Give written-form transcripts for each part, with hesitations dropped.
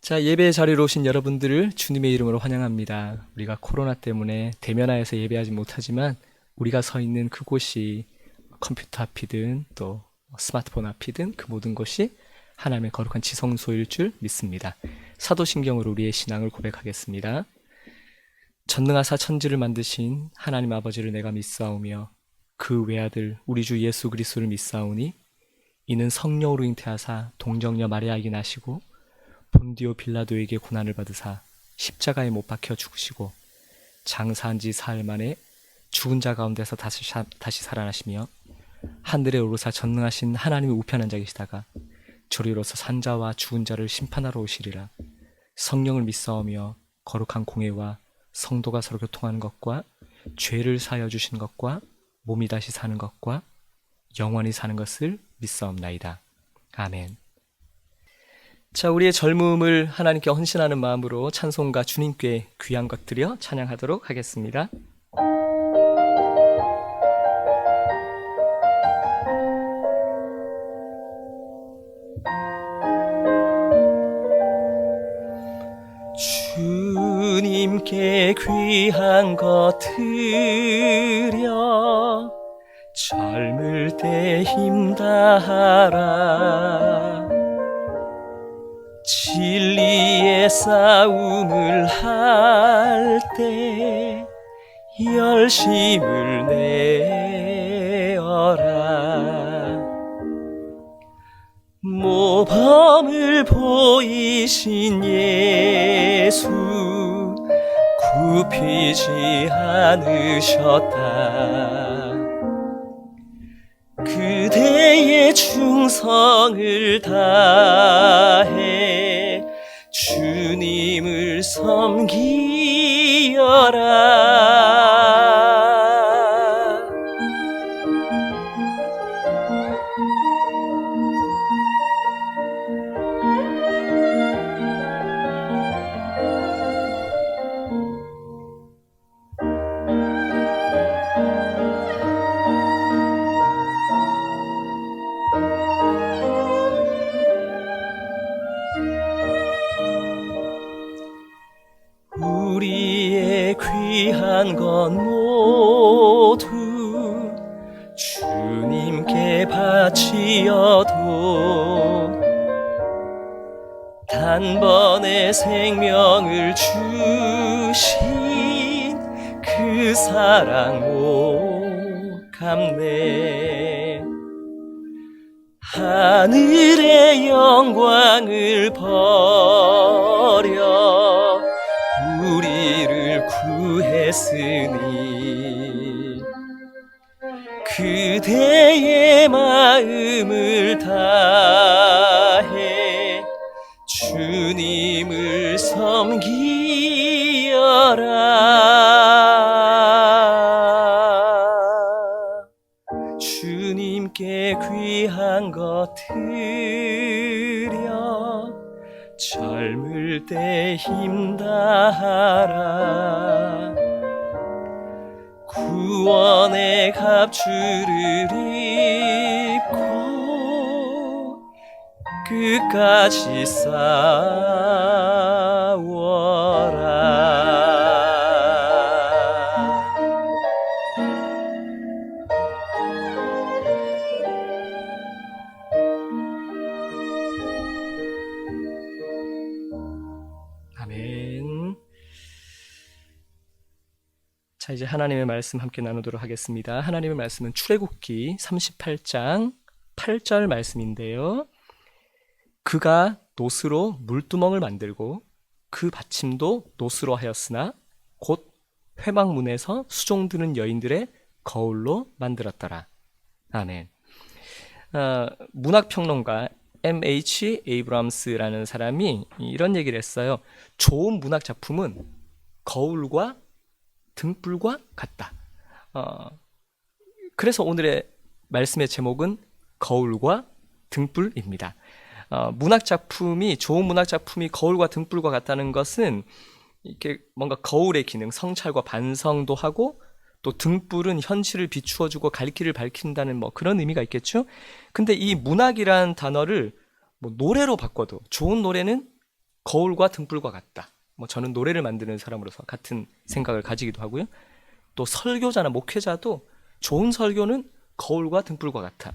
자, 예배 자리로 오신 여러분들을 주님의 이름으로 환영합니다. 우리가 코로나 때문에 대면하여서 예배하지 못하지만 우리가 서 있는 그곳이 컴퓨터 앞이든 또 스마트폰 앞이든 그 모든 것이 하나님의 거룩한 지성소일 줄 믿습니다. 사도신경으로 우리의 신앙을 고백하겠습니다. 전능하사 천지를 만드신 하나님 아버지를 내가 믿사오며 그 외아들 우리 주 예수 그리스도를 믿사오니 이는 성령으로 잉태하사 동정녀 마리아에게 나시고 본디오 빌라도에게 고난을 받으사 십자가에 못 박혀 죽으시고 장사한 지 사흘 만에 죽은 자 가운데서 다시 살아나시며 하늘에 오르사 전능하신 하나님의 우편한 자 계시다가 저리로서 산자와 죽은 자를 심판하러 오시리라. 성령을 믿사오며 거룩한 공회와 성도가 서로 교통하는 것과 죄를 사하여 주신 것과 몸이 다시 사는 것과 영원히 사는 것을 믿사옵나이다. 아멘. 자, 우리의 젊음을 하나님께 헌신하는 마음으로 찬송가 주님께 귀한 것 드려 찬양하도록 하겠습니다. 주님께 귀한 것 드려 젊을 때 힘다하라. 진리의 싸움을 할 때 열심을 내어라. 모범을 보이신 예수 굽히지 않으셨다. 그대의 충성을 다해 주님을 섬기어라. 우리의 귀한 건 모두 주님께 바치어도 단번에 생명을 주신 그 사랑 못 갚네. 하늘의 영광을 버려 우리를 구했으니 그대의 마음을 다해 주님을 섬기어라. 주님께 귀한 것 드려 젊을 때 힘다하라. 구원의 갑주를 입고 끝까지 싸워라. 아멘. 자, 이제 하나님의 말씀 함께 나누도록 하겠습니다. 하나님의 말씀은 출애굽기 38장 8절 말씀인데요. 그가 놋으로 물두멍을 만들고 그 받침도 놋으로 하였으나 곧 회막문에서 수종드는 여인들의 거울로 만들었더라. 아멘. 문학평론가 M.H. 에이브람스라는 사람이 이런 얘기를 했어요. 좋은 문학 작품은 거울과 등불과 같다. 그래서 오늘의 말씀의 제목은 거울과 등불입니다. 좋은 문학 작품이 거울과 등불과 같다는 것은 이렇게 뭔가 거울의 기능, 성찰과 반성도 하고 또 등불은 현실을 비추어주고 갈 길을 밝힌다는 그런 의미가 있겠죠. 근데 이 문학이라는 단어를 노래로 바꿔도 좋은 노래는 거울과 등불과 같다. 뭐 저는 노래를 만드는 사람으로서 같은 생각을 가지기도 하고요. 또 설교자나 목회자도 좋은 설교는 거울과 등불과 같아.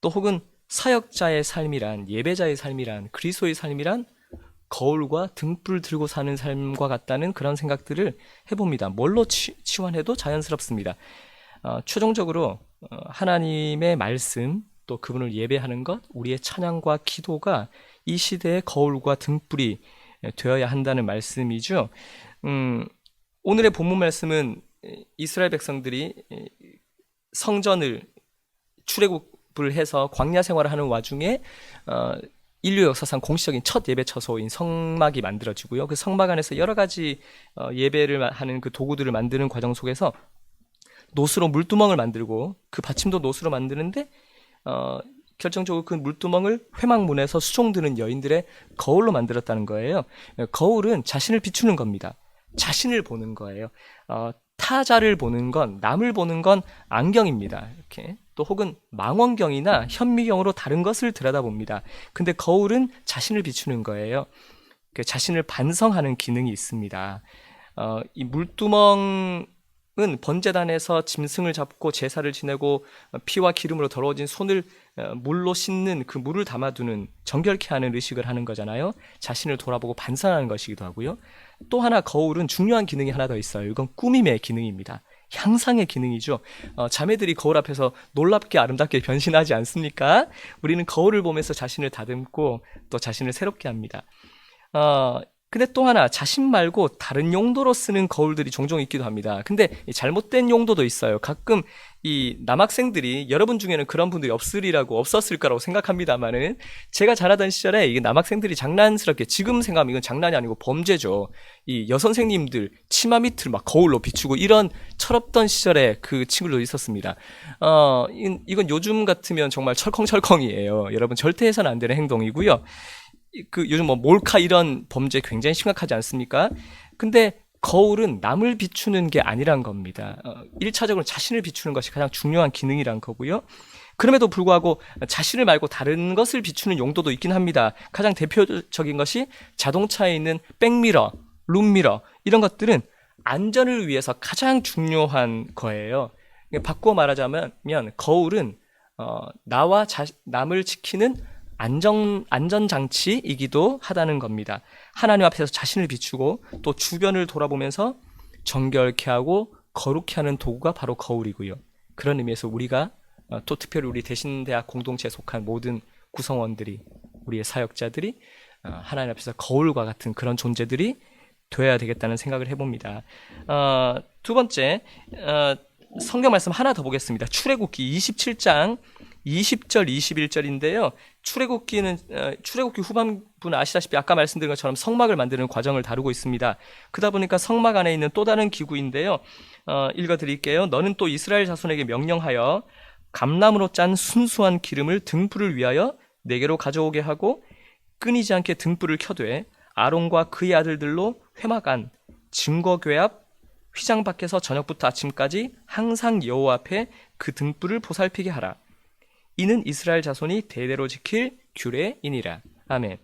또 혹은 사역자의 삶이란, 예배자의 삶이란, 그리스도의 삶이란 거울과 등불 들고 사는 삶과 같다는 그런 생각들을 해봅니다. 뭘로 치환해도 자연스럽습니다. 최종적으로 하나님의 말씀, 또 그분을 예배하는 것, 우리의 찬양과 기도가 이 시대의 거울과 등불이 되어야 한다는 말씀이죠. 오늘의 본문 말씀은 이스라엘 백성들이 성전을 출애굽을 해서 광야 생활을 하는 와중에 인류 역사상 공식적인 첫 예배 처소인 성막이 만들어지고요. 그 성막 안에서 여러 가지 예배를 하는 그 도구들을 만드는 과정 속에서 노수로 물두멍을 만들고 그 받침도 노수로 만드는데 결정적으로 그 물두멍을 회막문에서 수종드는 여인들의 거울로 만들었다는 거예요. 거울은 자신을 비추는 겁니다. 자신을 보는 거예요. 타자를 보는 건, 남을 보는 건 안경입니다. 이렇게 또 혹은 망원경이나 현미경으로 다른 것을 들여다봅니다. 근데 거울은 자신을 비추는 거예요. 자신을 반성하는 기능이 있습니다. 이 물두멍은 번제단에서 짐승을 잡고 제사를 지내고 피와 기름으로 더러워진 손을 물로 씻는 그 물을 담아두는, 정결케 하는 의식을 하는 거잖아요. 자신을 돌아보고 반성하는 것이기도 하고요. 또 하나 거울은 중요한 기능이 하나 더 있어요. 이건 꾸밈의 기능입니다. 향상의 기능이죠. 자매들이 거울 앞에서 놀랍게 아름답게 변신하지 않습니까? 우리는 거울을 보면서 자신을 다듬고 또 자신을 새롭게 합니다. 근데 또 하나, 자신 말고 다른 용도로 쓰는 거울들이 종종 있기도 합니다. 근데 잘못된 용도도 있어요. 가끔 이 남학생들이, 여러분 중에는 그런 분들이 없었을 거라고 생각합니다만은, 제가 자라던 시절에 이게 남학생들이 장난스럽게, 지금 생각하면 이건 장난이 아니고 범죄죠. 이 여선생님들 치마 밑을 막 거울로 비추고 이런 철없던 시절에 그 친구들도 있었습니다. 이건 요즘 같으면 정말 철컹철컹이에요. 여러분 절대 해서는 안 되는 행동이고요. 요즘 뭐 몰카 이런 범죄 굉장히 심각하지 않습니까? 근데 거울은 남을 비추는 게 아니란 겁니다. 1차적으로 자신을 비추는 것이 가장 중요한 기능이란 거고요. 그럼에도 불구하고 자신을 말고 다른 것을 비추는 용도도 있긴 합니다. 가장 대표적인 것이 자동차에 있는 백미러, 룸미러, 이런 것들은 안전을 위해서 가장 중요한 거예요. 바꾸어 말하자면 거울은 나와 남을 지키는 안전장치이기도 하다는 겁니다. 하나님 앞에서 자신을 비추고 또 주변을 돌아보면서 정결케 하고 거룩케 하는 도구가 바로 거울이고요. 그런 의미에서 우리가 또 특별히 우리 대신대학 공동체에 속한 모든 구성원들이, 우리의 사역자들이 하나님 앞에서 거울과 같은 그런 존재들이 되어야 되겠다는 생각을 해봅니다. 두 번째, 성경 말씀 하나 더 보겠습니다. 출애굽기 27장 20절, 21절인데요. 출애굽기 후반부는 아시다시피 아까 말씀드린 것처럼 성막을 만드는 과정을 다루고 있습니다. 그러다 보니까 성막 안에 있는 또 다른 기구인데요. 읽어드릴게요. 너는 또 이스라엘 자손에게 명령하여 감람으로 짠 순수한 기름을 등불을 위하여 내게로 가져오게 하고 끊이지 않게 등불을 켜되 아론과 그의 아들들로 회막 안, 증거궤 앞, 휘장 밖에서 저녁부터 아침까지 항상 여호와 앞에 그 등불을 보살피게 하라. 이는 이스라엘 자손이 대대로 지킬 규례이니라. 아멘.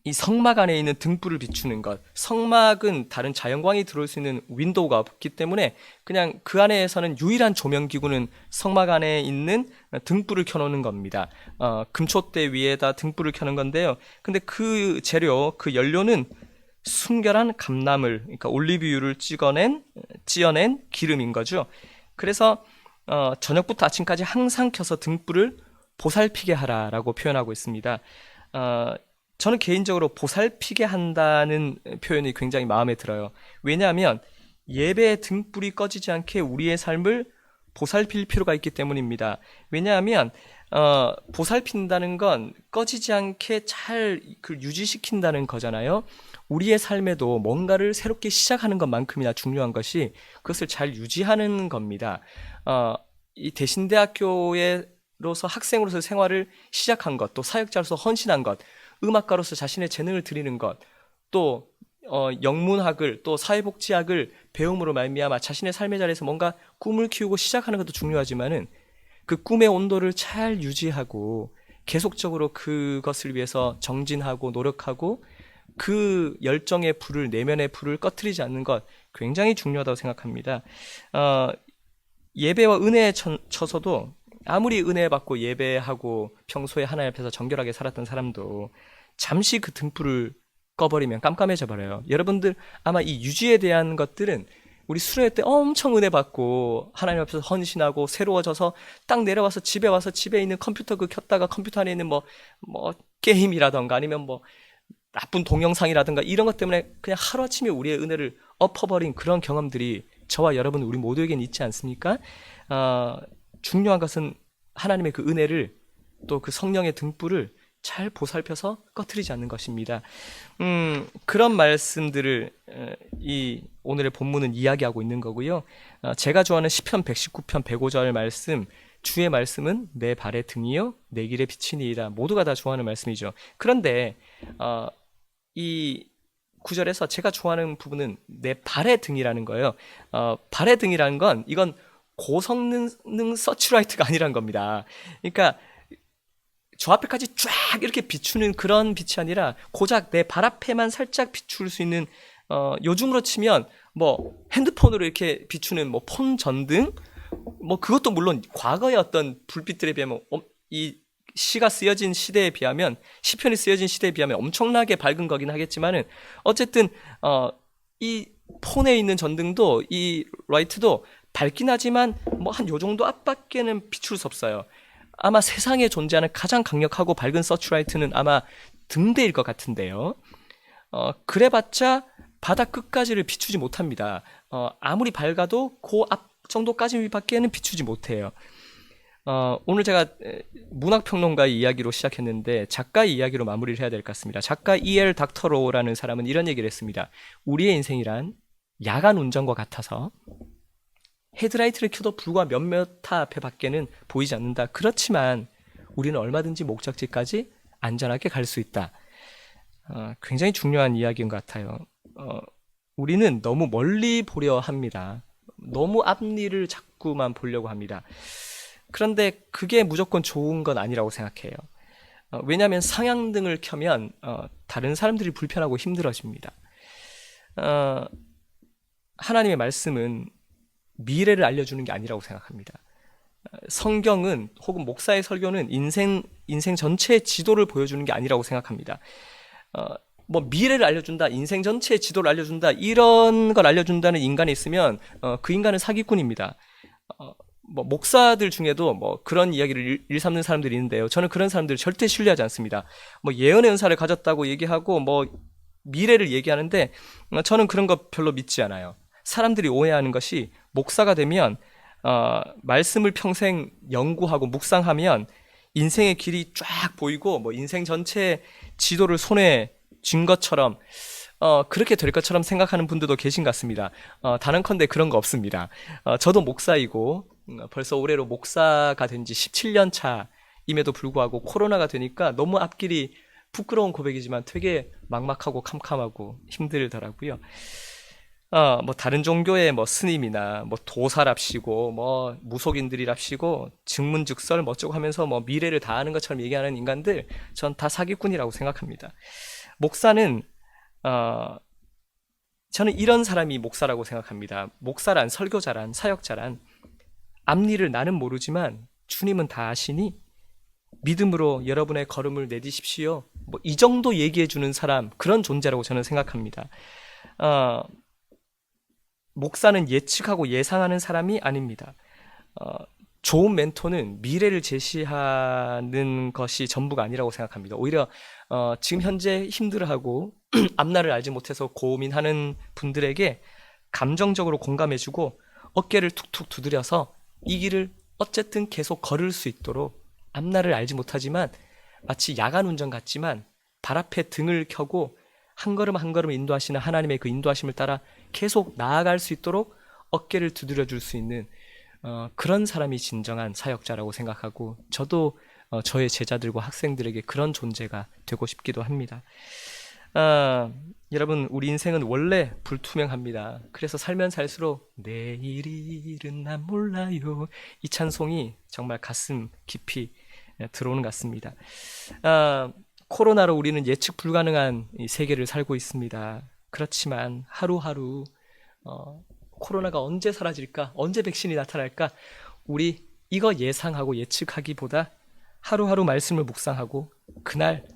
이 성막 안에 있는 등불을 비추는 것, 성막은 다른 자연광이 들어올 수 있는 윈도우가 없기 때문에 그냥 그 안에서는 유일한 조명기구는 성막 안에 있는 등불을 켜놓는 겁니다. 금촛대 위에다 등불을 켜는 건데요. 근데 그 재료, 그 연료는 순결한 감나물, 그러니까 올리브유를 찌어낸 기름인 거죠. 그래서 저녁부터 아침까지 항상 켜서 등불을 보살피게 하라라고 표현하고 있습니다. 저는 개인적으로 보살피게 한다는 표현이 굉장히 마음에 들어요. 왜냐하면 예배의 등불이 꺼지지 않게 우리의 삶을 보살필 필요가 있기 때문입니다. 왜냐하면 보살핀다는 건 꺼지지 않게 잘 유지시킨다는 거잖아요. 우리의 삶에도 뭔가를 새롭게 시작하는 것만큼이나 중요한 것이 그것을 잘 유지하는 겁니다. 이 대신대학교로서 학생으로서 생활을 시작한 것, 또 사역자로서 헌신한 것, 음악가로서 자신의 재능을 드리는 것, 또 영문학을, 또 사회복지학을 배움으로 말미암아 자신의 삶의 자리에서 뭔가 꿈을 키우고 시작하는 것도 중요하지만은 그 꿈의 온도를 잘 유지하고 계속적으로 그것을 위해서 정진하고 노력하고 그 열정의 불을, 내면의 불을 꺼트리지 않는 것 굉장히 중요하다고 생각합니다. 예배와 은혜에 쳐서도 아무리 은혜 받고 예배하고 평소에 하나님 앞에서 정결하게 살았던 사람도 잠시 그 등불을 꺼버리면 깜깜해져 버려요. 여러분들 아마 이 유지에 대한 것들은 우리 수련회 때 엄청 은혜 받고 하나님 앞에서 헌신하고 새로워져서 딱 내려와서 집에 와서 집에 있는 컴퓨터 그 켰다가 컴퓨터 안에 있는 뭐 게임이라던가 아니면 뭐 나쁜 동영상이라든가 이런 것 때문에 그냥 하루아침에 우리의 은혜를 엎어버린 그런 경험들이 저와 여러분 우리 모두에겐 있지 않습니까? 중요한 것은 하나님의 그 은혜를 또 그 성령의 등불을 잘 보살펴서 꺼트리지 않는 것입니다. 그런 말씀들을 이 오늘의 본문은 이야기하고 있는 거고요. 제가 좋아하는 시편 119편 105절 말씀, 주의 말씀은 내 발의 등이요 내 길의 빛이니이다. 모두가 다 좋아하는 말씀이죠. 그런데 이 구절에서 제가 좋아하는 부분은 내 발의 등이라는 거예요. 발의 등이라는 건 이건 고성능 서치라이트가 아니란 겁니다. 그러니까 저 앞에까지 쫙 이렇게 비추는 그런 빛이 아니라 고작 내 발 앞에만 살짝 비출 수 있는 요즘으로 치면 뭐 핸드폰으로 이렇게 비추는 뭐 폰 전등 뭐 그것도 물론 과거의 어떤 불빛들에 비하면 이 시가 쓰여진 시대에 비하면 시편이 쓰여진 시대에 비하면 엄청나게 밝은 거긴 하겠지만은 어쨌든 이 폰에 있는 전등도 이 라이트도 밝긴 하지만 뭐 한 요 정도 앞밖에는 비출 수 없어요. 아마 세상에 존재하는 가장 강력하고 밝은 서치라이트는 아마 등대일 것 같은데요. 그래봤자 바닥 끝까지를 비추지 못합니다. 아무리 밝아도 그 앞 정도까지밖에는 비추지 못해요. 오늘 제가 문학평론가의 이야기로 시작했는데 작가의 이야기로 마무리를 해야 될 것 같습니다. 작가 E.L. 닥터로우라는 사람은 이런 얘기를 했습니다. 우리의 인생이란 야간 운전과 같아서 헤드라이트를 켜도 불과 몇몇 타 앞에 밖에는 보이지 않는다. 그렇지만 우리는 얼마든지 목적지까지 안전하게 갈 수 있다. 굉장히 중요한 이야기인 것 같아요. 우리는 너무 멀리 보려 합니다. 너무 앞일을 자꾸만 보려고 합니다. 그런데 그게 무조건 좋은 건 아니라고 생각해요. 왜냐하면 상향등을 켜면 다른 사람들이 불편하고 힘들어집니다. 하나님의 말씀은 미래를 알려주는 게 아니라고 생각합니다. 성경은 혹은 목사의 설교는 인생 전체의 지도를 보여주는 게 아니라고 생각합니다. 뭐 미래를 알려준다, 인생 전체의 지도를 알려준다 이런 걸 알려준다는 인간이 있으면 그 인간은 사기꾼입니다. 뭐 목사들 중에도 뭐 그런 이야기를 일삼는 사람들이 있는데요. 저는 그런 사람들을 절대 신뢰하지 않습니다. 뭐 예언의 은사를 가졌다고 얘기하고 뭐 미래를 얘기하는데 저는 그런 거 별로 믿지 않아요. 사람들이 오해하는 것이 목사가 되면 말씀을 평생 연구하고 묵상하면 인생의 길이 쫙 보이고 뭐 인생 전체의 지도를 손에 쥔 것처럼 그렇게 될 것처럼 생각하는 분들도 계신 것 같습니다. 단언컨대 그런 거 없습니다. 저도 목사이고 벌써 올해로 목사가 된 지 17년 차임에도 불구하고 코로나가 되니까 너무 앞길이 부끄러운 고백이지만 되게 막막하고 캄캄하고 힘들더라고요. 뭐 다른 종교의 뭐 스님이나 뭐 도사랍시고 뭐 무속인들이랍시고 증문즉설 뭐 어쩌고 하면서 뭐 미래를 다 아는 것처럼 얘기하는 인간들 전 다 사기꾼이라고 생각합니다. 목사는 저는 이런 사람이 목사라고 생각합니다. 목사란, 설교자란, 사역자란 앞일을 나는 모르지만 주님은 다 아시니 믿음으로 여러분의 걸음을 내디십시오. 뭐 이 정도 얘기해 주는 사람, 그런 존재라고 저는 생각합니다. 목사는 예측하고 예상하는 사람이 아닙니다. 좋은 멘토는 미래를 제시하는 것이 전부가 아니라고 생각합니다. 오히려 지금 현재 힘들어하고 앞날을 알지 못해서 고민하는 분들에게 감정적으로 공감해주고 어깨를 툭툭 두드려서 이 길을 어쨌든 계속 걸을 수 있도록 앞날을 알지 못하지만 마치 야간 운전 같지만 발 앞에 등을 켜고 한 걸음 한 걸음 인도하시는 하나님의 그 인도하심을 따라 계속 나아갈 수 있도록 어깨를 두드려 줄 수 있는 그런 사람이 진정한 사역자라고 생각하고 저도 저의 제자들과 학생들에게 그런 존재가 되고 싶기도 합니다. 여러분 우리 인생은 원래 불투명합니다. 그래서 살면 살수록 내일 일은 난 몰라요 이 찬송이 정말 가슴 깊이 들어오는 것 같습니다. 아, 코로나로 우리는 예측 불가능한 이 세계를 살고 있습니다. 그렇지만 하루하루 코로나가 언제 사라질까? 언제 백신이 나타날까? 우리 이거 예상하고 예측하기보다 하루하루 말씀을 묵상하고 그날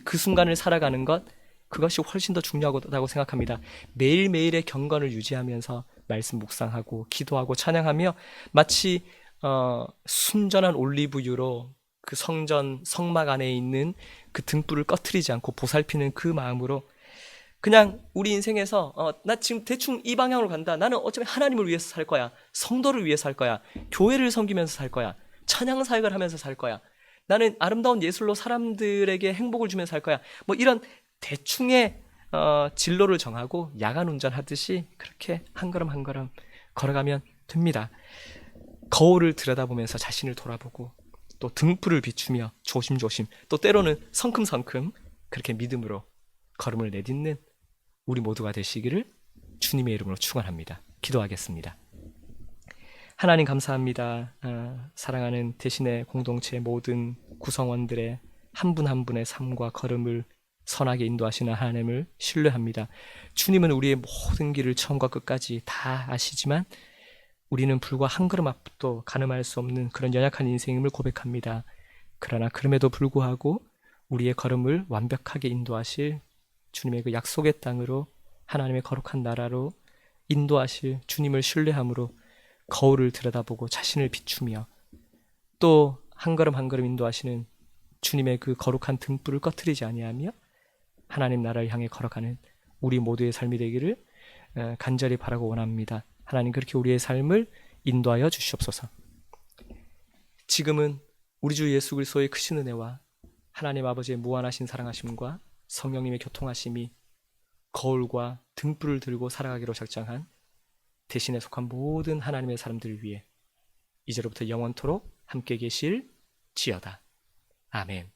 그 순간을 살아가는 것, 그것이 훨씬 더 중요하다고 생각합니다. 매일매일의 경건을 유지하면서 말씀 묵상하고 기도하고 찬양하며 마치 순전한 올리브유로 그 성전 성막 안에 있는 그 등불을 꺼트리지 않고 보살피는 그 마음으로 그냥 우리 인생에서 나 지금 대충 이 방향으로 간다. 나는 어차피 하나님을 위해서 살 거야. 성도를 위해서 살 거야. 교회를 섬기면서 살 거야. 찬양 사역을 하면서 살 거야. 나는 아름다운 예술로 사람들에게 행복을 주면서 살 거야. 뭐 이런 대충의 진로를 정하고 야간 운전하듯이 그렇게 한 걸음 한 걸음 걸어가면 됩니다. 거울을 들여다보면서 자신을 돌아보고 또 등불을 비추며 조심조심 또 때로는 성큼성큼 그렇게 믿음으로 걸음을 내딛는 우리 모두가 되시기를 주님의 이름으로 축원합니다. 기도하겠습니다. 하나님 감사합니다. 사랑하는 대신의 공동체 모든 구성원들의 한 분 한 분의 삶과 걸음을 선하게 인도하시는 하나님을 신뢰합니다. 주님은 우리의 모든 길을 처음과 끝까지 다 아시지만 우리는 불과 한 걸음 앞도 가늠할 수 없는 그런 연약한 인생임을 고백합니다. 그러나 그럼에도 불구하고 우리의 걸음을 완벽하게 인도하실 주님의 그 약속의 땅으로 하나님의 거룩한 나라로 인도하실 주님을 신뢰함으로 거울을 들여다보고 자신을 비추며 또 한 걸음 한 걸음 인도하시는 주님의 그 거룩한 등불을 꺼트리지 아니하며 하나님 나라를 향해 걸어가는 우리 모두의 삶이 되기를 간절히 바라고 원합니다. 하나님 그렇게 우리의 삶을 인도하여 주시옵소서. 지금은 우리 주 예수 그리스도의 크신 은혜와 하나님 아버지의 무한하신 사랑하심과 성령님의 교통하심이 거울과 등불을 들고 살아가기로 작정한 대신에 속한 모든 하나님의 사람들을 위해 이제로부터 영원토록 함께 계실지어다. 아멘.